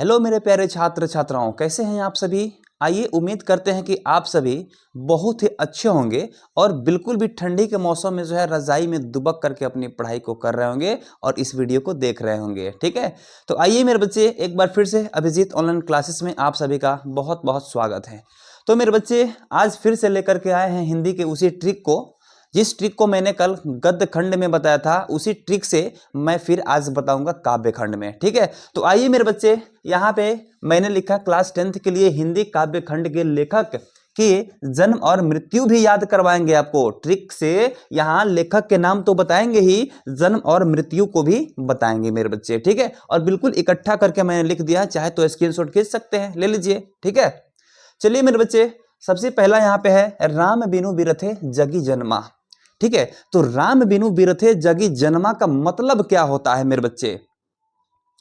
Hello मेरे प्यारे छात्र छात्राओं, कैसे हैं आप सभी। आइए, उम्मीद करते हैं कि आप सभी बहुत ही अच्छे होंगे और बिल्कुल भी ठंडी के मौसम में जो है रजाई में दुबक करके अपनी पढ़ाई को कर रहे होंगे और इस वीडियो को देख रहे होंगे। ठीक है, तो आइए मेरे बच्चे, एक बार फिर से अभिजीत ऑनलाइन क्लासेस में आप सभी का बहुत बहुत स्वागत है। तो मेरे बच्चे, आज फिर से लेकर के आए हैं हिंदी के उसी ट्रिक को, जिस ट्रिक को मैंने कल गद्य खंड में बताया था, उसी ट्रिक से मैं फिर आज बताऊंगा काव्य खंड में। ठीक है, तो आइए मेरे बच्चे, यहाँ पे मैंने लिखा क्लास 10th के लिए हिंदी काव्य खंड के लेखक की जन्म और मृत्यु भी याद करवाएंगे आपको ट्रिक से। यहाँ लेखक के नाम तो बताएंगे ही, जन्म और मृत्यु को भी बताएंगे मेरे बच्चे। ठीक है, और बिल्कुल इकट्ठा करके मैंने लिख दिया, चाहे तो स्क्रीनशॉट खींच सकते हैं, ले लीजिए। ठीक है, चलिए मेरे बच्चे, सबसे पहला यहाँ पे है राम बिनु बिरथे जगी जन्मा। ठीक है, तो राम बिनु बिरथे जगी जन्मा का मतलब क्या होता है मेरे बच्चे।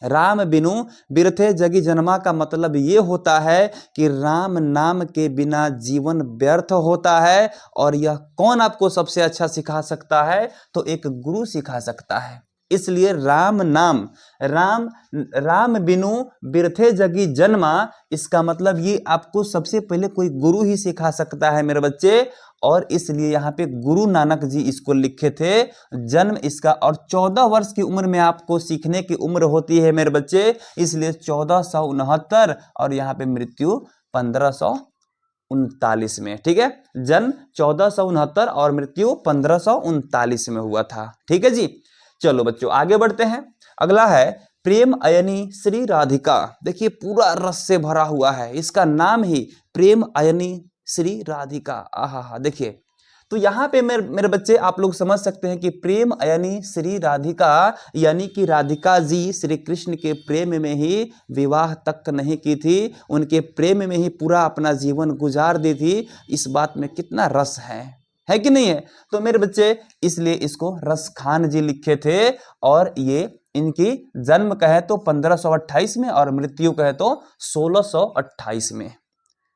राम बिनु बिरथे जगी जन्मा का मतलब ये होता है कि राम नाम के बिना जीवन व्यर्थ होता है। और यह कौन आपको सबसे अच्छा सिखा सकता है, तो एक गुरु सिखा सकता है। इसलिए राम नाम, राम बिनु बिरथे जगी जन्मा, इसका मतलब ये आपको सबसे पहले कोई गुरु ही सिखा सकता है मेरे बच्चे। और इसलिए यहाँ पे गुरु नानक जी इसको लिखे थे। जन्म इसका, और 14 वर्ष की उम्र में आपको सीखने की उम्र होती है मेरे बच्चे, इसलिए 1469, और यहाँ पे मृत्यु 1539 में। ठीक है, जन्म 1469 और मृत्यु 1539 में हुआ था। ठीक है जी, चलो बच्चों आगे बढ़ते हैं। अगला है प्रेम अयनी श्री राधिका। देखिए पूरा रस से भरा हुआ है, इसका नाम ही प्रेम अयनी श्री राधिका। आहा, देखिए तो यहाँ पे मेरे बच्चे आप लोग समझ सकते हैं कि प्रेम अयनी श्री राधिका, यानी कि राधिका जी श्री कृष्ण के प्रेम में ही विवाह तक नहीं की थी, उनके प्रेम में ही पूरा अपना जीवन गुजार दी थी। इस बात में कितना रस है कि नहीं है। तो मेरे बच्चे, इसलिए इसको रस खान जी लिखे थे। और ये इनकी जन्म कहे तो 1528 में और मृत्यु कहे तो 1628 में।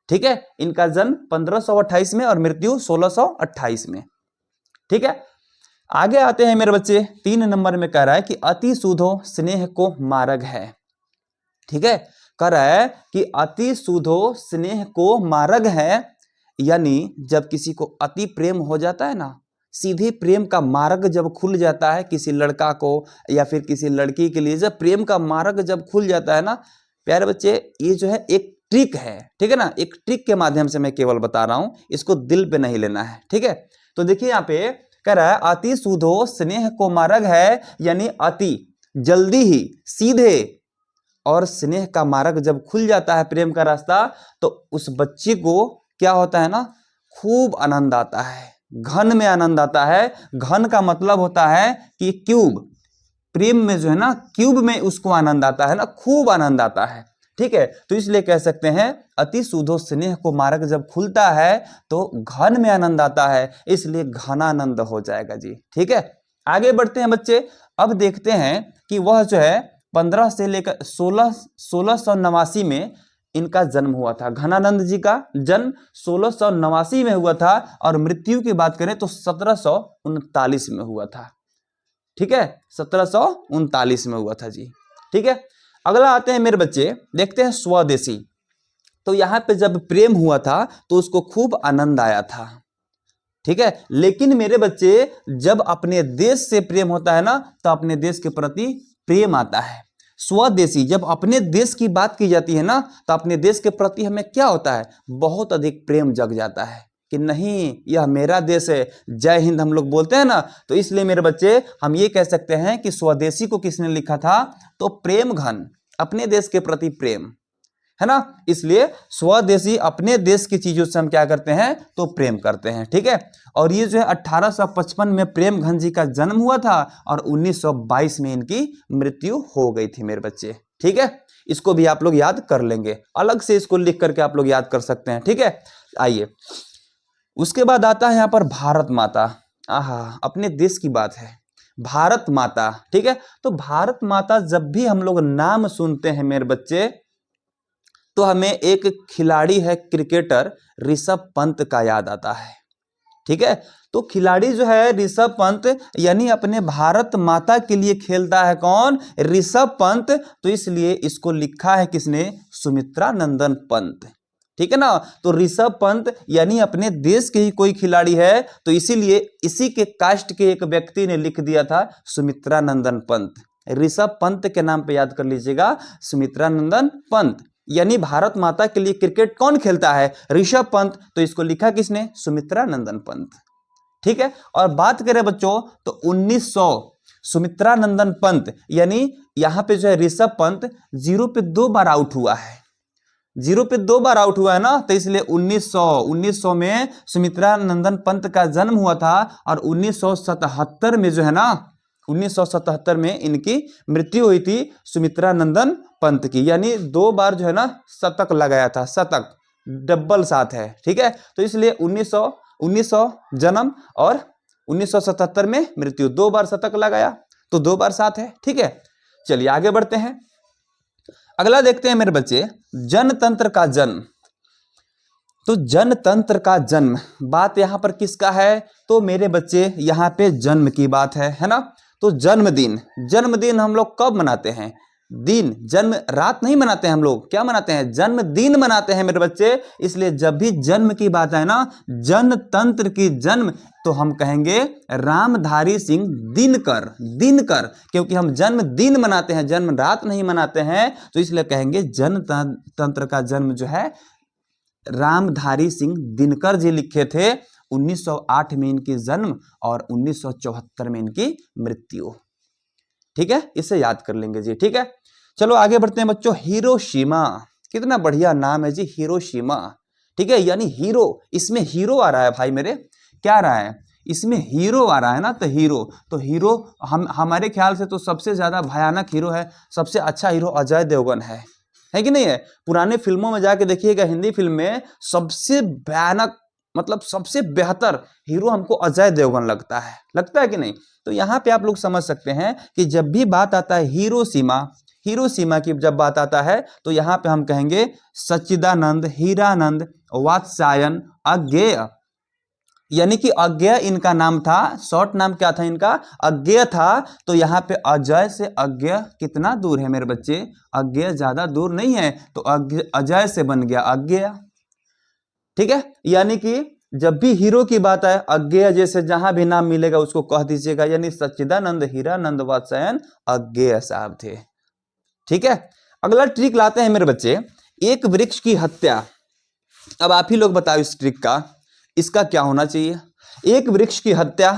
ठीक है, इनका जन्म 1528 में और मृत्यु 1628 में। ठीक है, आगे आते हैं मेरे बच्चे, 3 नंबर में कह रहा है कि अति सुधो स्नेह को मार्ग है। ठीक है, कह रहा है कि अति सुधो स्नेह को मार्ग है, यानी जब किसी को अति प्रेम हो जाता है ना, सीधे प्रेम का मार्ग जब खुल जाता है किसी लड़का को या फिर किसी लड़की के लिए, जब प्रेम का मार्ग जब खुल जाता है ना प्यारे बच्चे, ये जो है एक ट्रिक है। ठीक है ना, एक ट्रिक के माध्यम से मैं केवल बता रहा हूं, इसको दिल पे नहीं लेना है। ठीक है, तो देखिए यहाँ पे कह रहा है अति सुधो स्नेह को मार्ग है, यानी अति जल्दी ही सीधे, और स्नेह का मार्ग जब खुल जाता है प्रेम का रास्ता, तो उस बच्चे को क्या होता है ना, खूब आनंद आता है, घन में आनंद आता है। घन का मतलब होता है कि क्यूब, प्रेम में जो है ना क्यूब में उसको आनंद आता है ना, खूब आनंद आता है। ठीक है, तो इसलिए कह सकते हैं अति सुधो स्नेह को मार्ग जब खुलता है तो घन में आनंद आता है, इसलिए घनानंद हो जाएगा जी। ठीक है, आगे बढ़ते हैं बच्चे। अब देखते हैं कि वह जो है 15 से लेकर 1689 में इनका जन्म हुआ था। घनानंद जी का जन्म 1689 में हुआ था और मृत्यु की बात करें तो 1739 में हुआ था। ठीक है, 1739 में हुआ था जी। ठीक है, अगला आते हैं मेरे बच्चे, देखते हैं स्वदेशी। तो यहां पे जब प्रेम हुआ था तो उसको खूब आनंद आया था। ठीक है, लेकिन मेरे बच्चे जब अपने देश से प्रेम होता है ना, तो अपने देश के प्रति प्रेम आता है। स्वदेशी, जब अपने देश की बात की जाती है ना, तो अपने देश के प्रति हमें क्या होता है, बहुत अधिक प्रेम जग जाता है कि नहीं यह मेरा देश है, जय हिंद हम लोग बोलते हैं ना। तो इसलिए मेरे बच्चे हम ये कह सकते हैं कि स्वदेशी को किसने लिखा था, तो प्रेम घन, अपने देश के प्रति प्रेम, है ना। इसलिए स्वदेशी, अपने देश की चीजों से हम क्या करते हैं, तो प्रेम करते हैं। ठीक है, और ये जो है 1855 में प्रेम घन जी का जन्म हुआ था और 1922 में इनकी मृत्यु हो गई थी मेरे बच्चे। ठीक है, इसको भी आप लोग याद कर लेंगे, अलग से इसको लिख करके आप लोग याद कर सकते हैं। ठीक है, आइए उसके बाद आता है यहाँ पर भारत माता। आहा, अपने देश की बात है, भारत माता। ठीक है, तो भारत माता जब भी हम लोग नाम सुनते हैं मेरे बच्चे, तो हमें एक खिलाड़ी है, क्रिकेटर ऋषभ पंत का याद आता है। ठीक है। तो खिलाड़ी जो है ऋषभ पंत, यानी अपने भारत माता के लिए खेलता है कौन? ऋषभ पंत। तो इसलिए इसको लिखा है किसने? सुमित्रा नंदन पंत। ठीक है ना। तो ऋषभ पंत यानी अपने देश के ही कोई खिलाड़ी है, तो इसीलिए इसी के कास्ट के एक व्यक्ति ने लिख दिया था सुमित्रा नंदन पंत। ऋषभ पंत के नाम पे याद कर लीजिएगा, सुमित्रा नंदन पंत। यानी भारत माता के लिए क्रिकेट कौन खेलता है? ऋषभ पंत। तो इसको लिखा किसने? सुमित्रा नंदन पंत। ठीक है। और बात करें बच्चों तो 1900 सुमित्रा नंदन पंत, यानी यहां पे जो है ऋषभ पंत 0 पे 2 बार आउट हुआ है, 0 पे 2 बार आउट हुआ है ना। तो इसलिए 1900 में सुमित्रा नंदन पंत का जन्म हुआ था, और 1977 में जो है ना, 1977 में इनकी मृत्यु हुई थी सुमित्रा नंदन पंत की। यानी 2 बार जो है ना शतक लगाया था, शतक डबल साथ है। ठीक है। तो इसलिए 1900 जन्म और 1977 में मृत्यु, 2 बार शतक लगाया, तो 2 बार साथ है। ठीक है। चलिए आगे बढ़ते हैं। अगला देखते हैं मेरे बच्चे, जनतंत्र का जन्म। तो जनतंत्र का जन्म, बात यहां पर किसका है? तो मेरे बच्चे यहां पे जन्म की बात है ना। तो जन्मदिन, जन्मदिन हम लोग कब मनाते हैं? दिन, जन्म रात नहीं मनाते हैं हम लोग, क्या मनाते हैं? जन्मदिन मनाते हैं मेरे बच्चे। इसलिए जब भी जन्म की बात है ना, जनतंत्र की जन्म, तो हम कहेंगे रामधारी सिंह दिनकर, दिनकर, क्योंकि हम जन्मदिन मनाते हैं, जन्म रात नहीं मनाते हैं, तो इसलिए कहेंगे जनतंत्र का जन्म जो है रामधारी सिंह दिनकर जी लिखे थे। 1908 में इनकी जन्म और 1974 में इनकी मृत्यु। ठीक है, इसे याद कर लेंगे जी। ठीक है। चलो आगे बढ़ते हैं बच्चों। हिरोशिमा, कितना बढ़िया नाम है जी, हिरोशिमा। ठीक है। यानी हीरो, इसमें हीरो आ रहा है भाई मेरे, क्या आ रहा है? इसमें हीरो आ रहा है ना। तो हीरो, तो हीरो हमारे ख्याल से तो सबसे ज्यादा भयानक हीरो है, सबसे अच्छा हीरो अजय देवगन है कि नहीं है? पुराने फिल्मों में जाके देखिएगा, हिंदी फिल्म में सबसे भयानक, मतलब सबसे बेहतर हीरो हमको अजय देवगन लगता है कि नहीं? तो यहाँ पे आप लोग समझ सकते हैं कि जब भी बात आता है हिरोशिमा, हिरोशिमा की जब बात आता है, तो यहाँ पे हम कहेंगे सच्चिदानंद, हीरानंद, वात्स्यायन, अज्ञेय। यानी कि अज्ञेय इनका नाम था, शॉर्ट नाम क्या था इनका? अज्ञेय था। तो यहाँ पे अजय से अज्ञेय कितना दूर है मेरे बच्चे? अज्ञेय ज्यादा दूर नहीं है, तो अजय से बन गया अज्ञेय। ठीक है। यानी कि जब भी हीरो की बात आए, अज्ञेय जैसे जहां भी नाम मिलेगा उसको कह दीजिएगा। यानी सच्चिदानंद, हीरानंद, वात्स्यायन अज्ञेय साहब थे। ठीक है। अगला ट्रिक लाते हैं मेरे बच्चे, एक वृक्ष की हत्या। अब आप ही लोग बताओ इस ट्रिक का, इसका क्या होना चाहिए? एक वृक्ष की हत्या,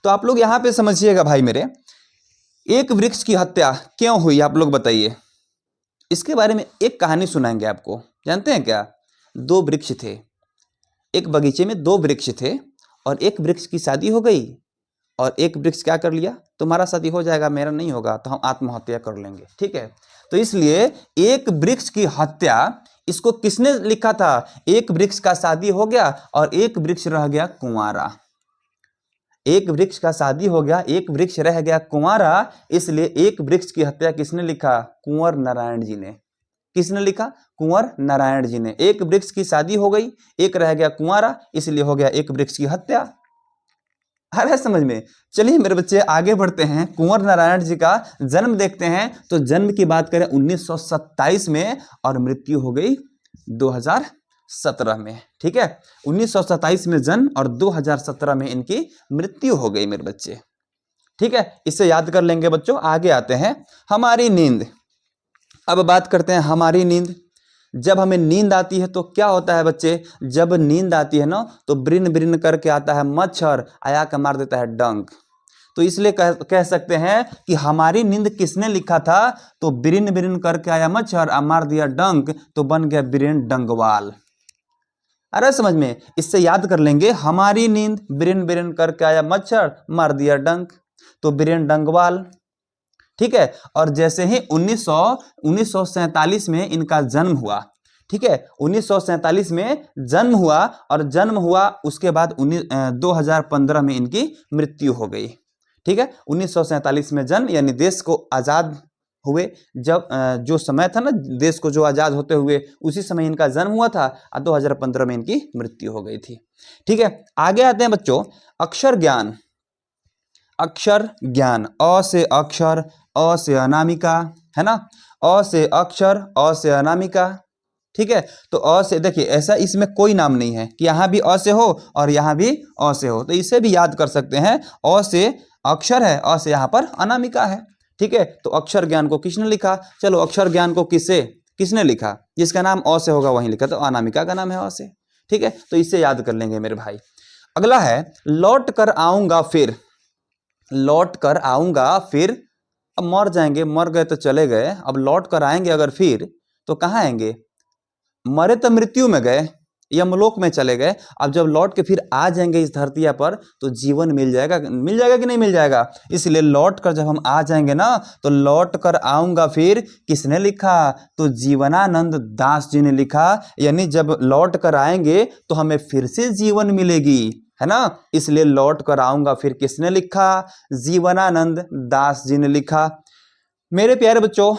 तो आप लोग यहां पे समझिएगा भाई मेरे, एक वृक्ष की हत्या क्यों हुई आप लोग बताइए। इसके बारे में एक कहानी सुनाएंगे आपको। जानते हैं क्या? 2 वृक्ष थे, एक बगीचे में 2 वृक्ष थे, और एक वृक्ष की शादी हो गई, और एक वृक्ष क्या कर लिया? तुम्हारा शादी हो जाएगा, मेरा नहीं होगा, तो हम आत्महत्या कर लेंगे। ठीक है। तो इसलिए एक वृक्ष की हत्या, इसको किसने लिखा था? एक वृक्ष का शादी हो गया और एक वृक्ष रह गया कुंवारा। एक वृक्ष का शादी हो गया, एक वृक्ष रह गया कुंवारा, इसलिए एक वृक्ष की हत्या किसने लिखा? कुंवर नारायण जी ने। किसने लिखा? कुंवर नारायण जी ने। एक वृक्ष की शादी हो गई, एक रह गया कुंवारा, इसलिए हो गया एक वृक्ष की हत्या। आ रहा है समझ में? चलिए मेरे बच्चे आगे बढ़ते हैं, कुंवर नारायण जी का जन्म देखते हैं। तो जन्म की बात करें 1927 में, और मृत्यु हो गई 2017 में। ठीक है। 1927 में जन्म और 2017 में इनकी मृत्यु हो गई मेरे बच्चे। ठीक है, इसे याद कर लेंगे बच्चों। आगे आते हैं, हमारी नींद। अब बात करते हैं हमारी नींद। जब हमें नींद आती है तो क्या होता है बच्चे? जब नींद आती है ना, तो ब्रिन ब्रिन करके आता है मच्छर, आया के मार देता है डंक। तो इसलिए कह सकते हैं कि हमारी नींद किसने लिखा था? तो ब्रिन ब्रिन करके आया मच्छर, मार दिया डंक, तो बन गया बीरेन डंगवाल। अरे समझ में? इससे याद कर लेंगे, हमारी नींद, ब्रिन ब्रिन करके आया मच्छर, मार दिया डंक, तो बीरेन डंगवाल। ठीक है। और जैसे ही 1947 में इनका जन्म हुआ। ठीक है। 1947 में जन्म हुआ, और जन्म हुआ उसके बाद 2015 में इनकी मृत्यु हो गई। ठीक है। 1947 में जन्म, यानी देश को आजाद हुए जब जो समय था ना देश को जो आज़ाद होते हुए, उसी समय इनका जन्म हुआ था और 2015 में इनकी मृत्यु हो गई थी। ठीक है, आगे आते हैं बच्चों, अक्षर ज्ञान। अक्षर ज्ञान, अ से अक्षर, अ से अनामिका, है ना, अ से अक्षर, अ से अनामिका। ठीक है, तो अ से देखिए ऐसा इसमें कोई नाम नहीं है कि यहाँ भी अ से हो और यहाँ भी अ से हो, तो इसे भी याद कर सकते हैं। अ से अक्षर है, अ से यहाँ पर अनामिका है। ठीक है, तो अक्षर ज्ञान को किसने लिखा? चलो अक्षर ज्ञान को किसने लिखा? जिसका नाम अ से होगा वहीं लिखा, तो अनामिका का नाम है अ से। ठीक है, तो इसे याद कर लेंगे मेरे भाई। अगला है लौट कर आऊंगा फिर। लौट कर आऊंगा फिर, अब मर जाएंगे, मर गए तो चले गए, अब लौट कर आएंगे अगर फिर तो कहाँ आएंगे? मरे तो मृत्यु में गए, यमलोक में चले गए, अब जब लौट के फिर आ जाएंगे इस धरती पर तो जीवन मिल जाएगा कि नहीं मिल जाएगा? इसलिए लौट कर जब हम आ जाएंगे ना, तो लौट कर आऊंगा फिर किसने लिखा? तो जीवनानंद दास जी ने लिखा। यानी जब लौट कर आएंगे तो हमें फिर से जीवन मिलेगी, है ना, इसलिए लौट कर आऊंगा फिर किसने लिखा? जीवनानंद दास जी ने लिखा। मेरे प्यारे बच्चों,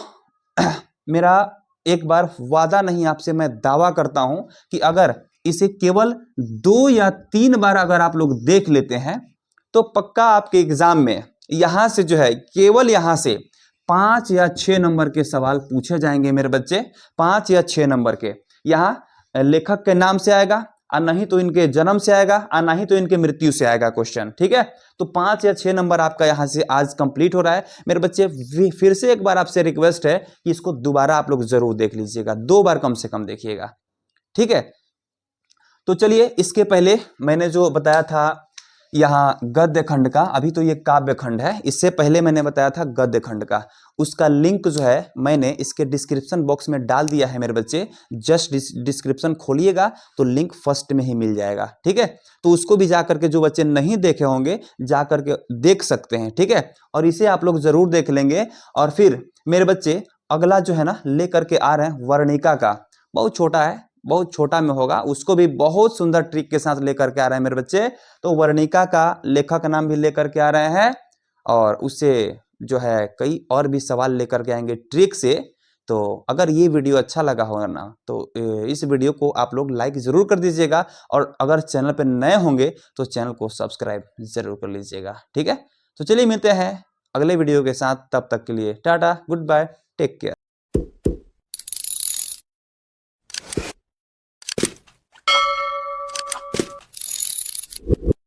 मेरा एक बार वादा नहीं, आपसे मैं दावा करता हूं कि अगर इसे केवल 2 या 3 बार अगर आप लोग देख लेते हैं तो पक्का आपके एग्जाम में यहां से जो है केवल यहां से 5 या 6 नंबर के सवाल पूछे जाएंगे मेरे बच्चे। 5 या 6 नंबर के, यहाँ लेखक के नाम से आएगा और नहीं तो इनके जन्म से आएगा और नहीं तो इनके मृत्यु से आएगा क्वेश्चन। ठीक है, तो 5 या 6 नंबर आपका यहां से आज कंप्लीट हो रहा है मेरे बच्चे। फिर से एक बार आपसे रिक्वेस्ट है कि इसको दोबारा आप लोग जरूर देख लीजिएगा, 2 बार कम से कम देखिएगा। ठीक है, तो चलिए इसके पहले मैंने जो बताया था यहाँ गद्य खंड का, अभी तो ये काव्य खंड है, इससे पहले मैंने बताया था गद्य खंड का, उसका लिंक जो है मैंने इसके डिस्क्रिप्शन बॉक्स में डाल दिया है मेरे बच्चे। जस्ट डिस्क्रिप्शन खोलिएगा तो लिंक फर्स्ट में ही मिल जाएगा। ठीक है, तो उसको भी जा करके जो बच्चे नहीं देखे होंगे जा करके देख सकते हैं। ठीक है, और इसे आप लोग जरूर देख लेंगे। और फिर मेरे बच्चे अगला जो है ना लेकर के आ रहे हैं वर्णिका का, बहुत छोटा है, बहुत छोटा में होगा, उसको भी बहुत सुंदर ट्रिक के साथ लेकर के आ रहे हैं मेरे बच्चे। तो वर्णिका का लेखक नाम भी लेकर के आ रहे हैं और उससे जो है कई और भी सवाल लेकर के आएंगे ट्रिक से। तो अगर ये वीडियो अच्छा लगा होगा ना तो इस वीडियो को आप लोग लाइक जरूर कर दीजिएगा, और अगर चैनल पर नए होंगे तो चैनल को सब्सक्राइब जरूर कर लीजिएगा। ठीक है, तो चलिए मिलते हैं अगले वीडियो के साथ, तब तक के लिए tata, good bye, take care.